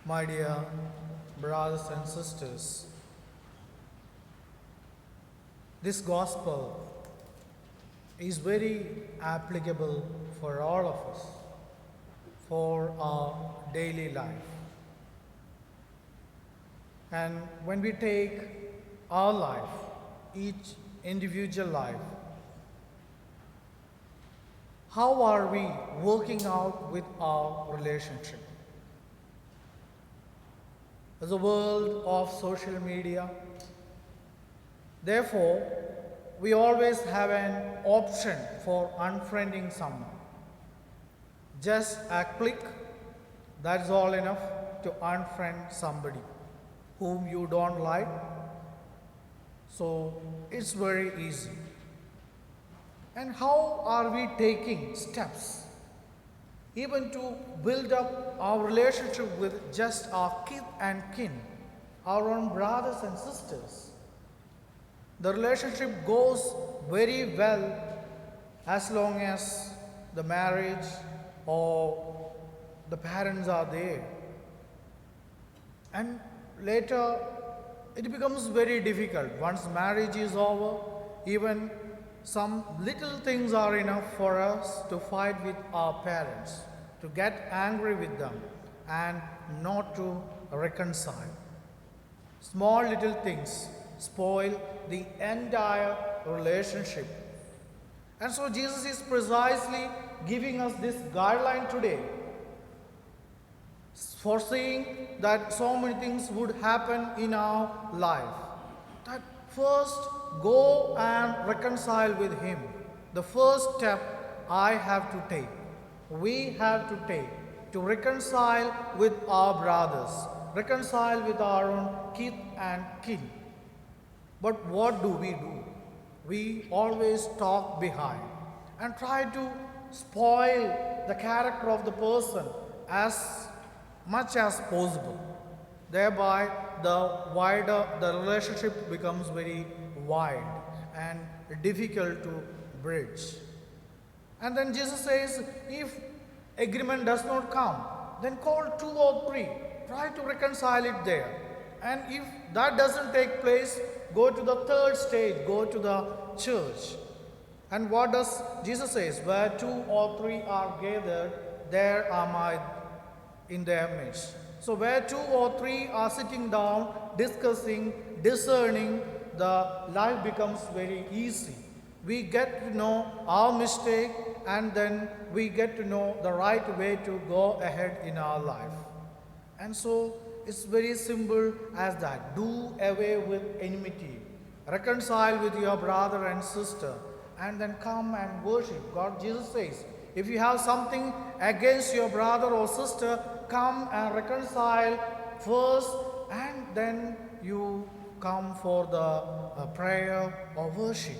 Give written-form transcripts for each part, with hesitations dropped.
My dear brothers and sisters, this gospel is very applicable for all of us, for our daily life. And when we take our life, each individual life, how are we working out with our relationship? The world of social media, therefore, we always have an option for unfriending someone. Just a click, that's all enough to unfriend somebody whom you don't like. So it's very easy. And how are we taking steps even to build up our relationship with just our kith and kin, our own brothers and sisters? The relationship goes very well as long as the marriage or the parents are there. And later it becomes very difficult. Once marriage is over, even some little things are enough for us to fight with our parents, to get angry with them, and not to reconcile. Small little things spoil the entire relationship. And so Jesus is precisely giving us this guideline today, foreseeing that so many things would happen in our life. That first, go and reconcile with Him. The first step I have to take, we have to take, to reconcile with our brothers, reconcile with our own kith and kin. But what do? We always talk behind and try to spoil the character of the person as much as possible. Thereby, the relationship becomes very wide and difficult to bridge. And then Jesus says, if agreement does not come, then call 2 or 3. Try to reconcile it there. And if that doesn't take place, go to the third stage, go to the church. And what does Jesus says? Where 2 or 3 are gathered, there am I in their midst. So where 2 or 3 are sitting down, discussing, discerning, the life becomes very easy. We get to know our mistake, and then we get to know the right way to go ahead in our life. And so it's very simple as that. Do away with enmity. Reconcile with your brother and sister, and then come and worship God. Jesus says, if you have something against your brother or sister, come and reconcile first, and then you come for the prayer or worship.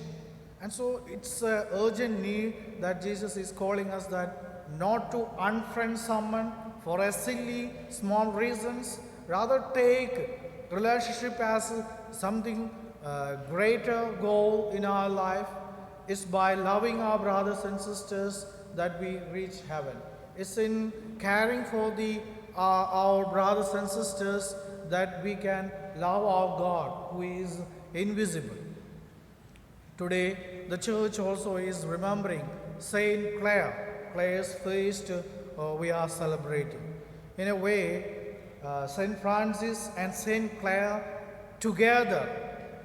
And so it's an urgent need that Jesus is calling us that not to unfriend someone for a silly, small reasons. Rather take relationship as something greater goal in our life. It's by loving our brothers and sisters that we reach heaven. It's in caring for our brothers and sisters that we can love our God who is invisible. Today, the church also is remembering Saint Clare. Clare's feast we are celebrating. In a way, Saint Francis and Saint Clare together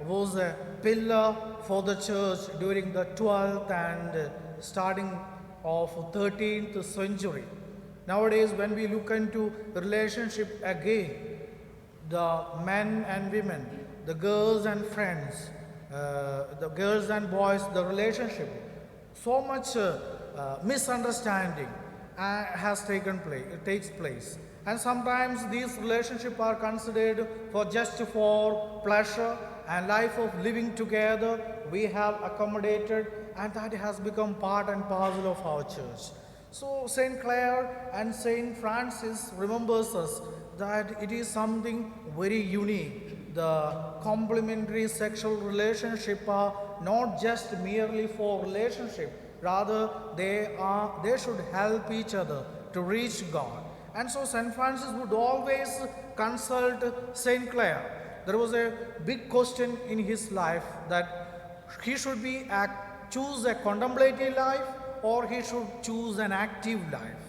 was a pillar for the church during the 12th and starting of 13th century. Nowadays, when we look into the relationship again, the men and women, the girls and friends, the girls and boys, the relationship, so much misunderstanding takes place. And sometimes these relationships are considered for pleasure and life of living together. We have accommodated, and that has become part and parcel of our church. So Saint Clare and Saint Francis remembers us that it is something very unique. The complementary sexual relationship are not just merely for relationship, rather they should help each other to reach God. And so St. Francis would always consult St. Clare. There was a big question in his life that he should choose a contemplative life or he should choose an active life.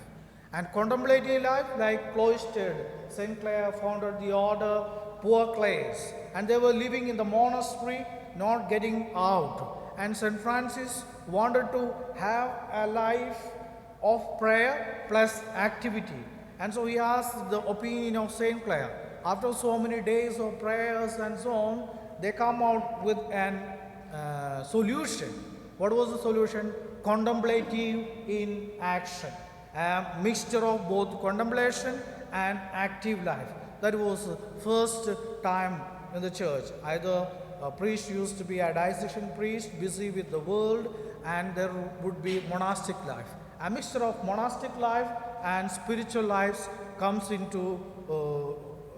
And contemplative life, like cloistered, St. Clare founded the order Poor Clares, and they were living in the monastery, not getting out. And St. Francis wanted to have a life of prayer plus activity. And so he asked the opinion of St. Clare. After so many days of prayers and so on, they come out with an solution. What was the solution? Contemplative in action. A mixture of both contemplation and active life. That was the first time in the church. Either a priest used to be a diocesan priest, busy with the world, and there would be monastic life. A mixture of monastic life and spiritual lives comes into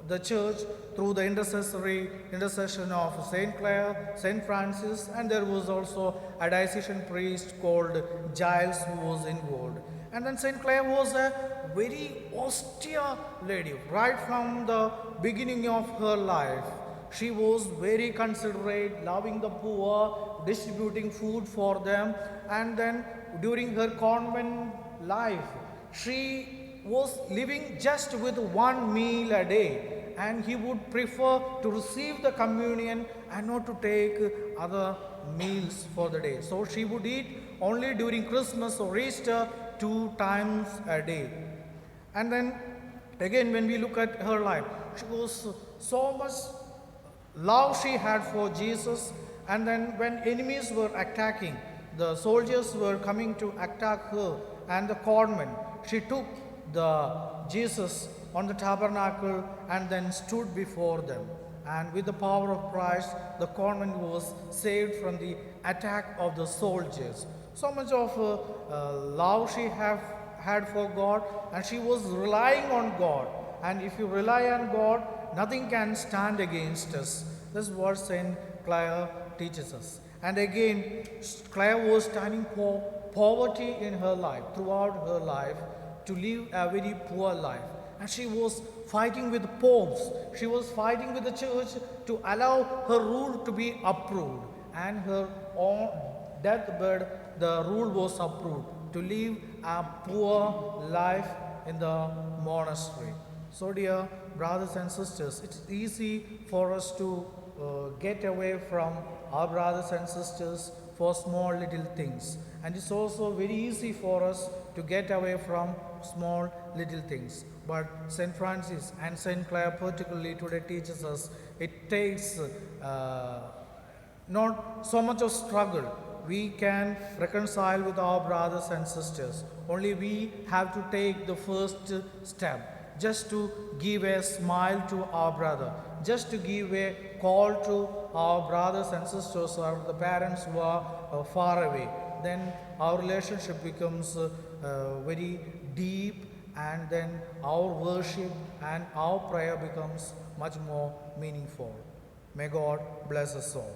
the church through the intercession of St. Clare, St. Francis, and there was also a diocesan priest called Giles who was involved. And then St. Clare was a very austere lady right from the beginning of her life. She was very considerate, loving the poor, distributing food for them, and then during her convent life, she was living just with one meal a day, and he would prefer to receive the communion and not to take other meals for the day. So she would eat only during Christmas or Easter 2 times a day. And then again, when we look at her life, she was so much love she had for Jesus. And then when enemies were attacking, the soldiers were coming to attack her and the convent, she took the Jesus on the tabernacle and then stood before them. And with the power of Christ, the convent was saved from the attack of the soldiers. So much of love she had for God, and she was relying on God. And if you rely on God, nothing can stand against us. This is what St. Clare teaches us. And again, Clare was standing for poverty in her life, throughout her life, to live a very poor life. And she was fighting with popes. She was fighting with the church to allow her rule to be approved. And her own deathbed, the rule was approved to live a poor life in the monastery. So dear brothers and sisters, it's easy for us to get away from our brothers and sisters for small little things. And it's also very easy for us to get away from small little things. But St. Francis and St. Clare particularly today teaches us it takes not so much of struggle. We can reconcile with our brothers and sisters. Only we have to take the first step, just to give a smile to our brother, just to give a call to our brothers and sisters or the parents who are far away. Then our relationship becomes very deep, and then our worship and our prayer becomes much more meaningful. May God bless us all.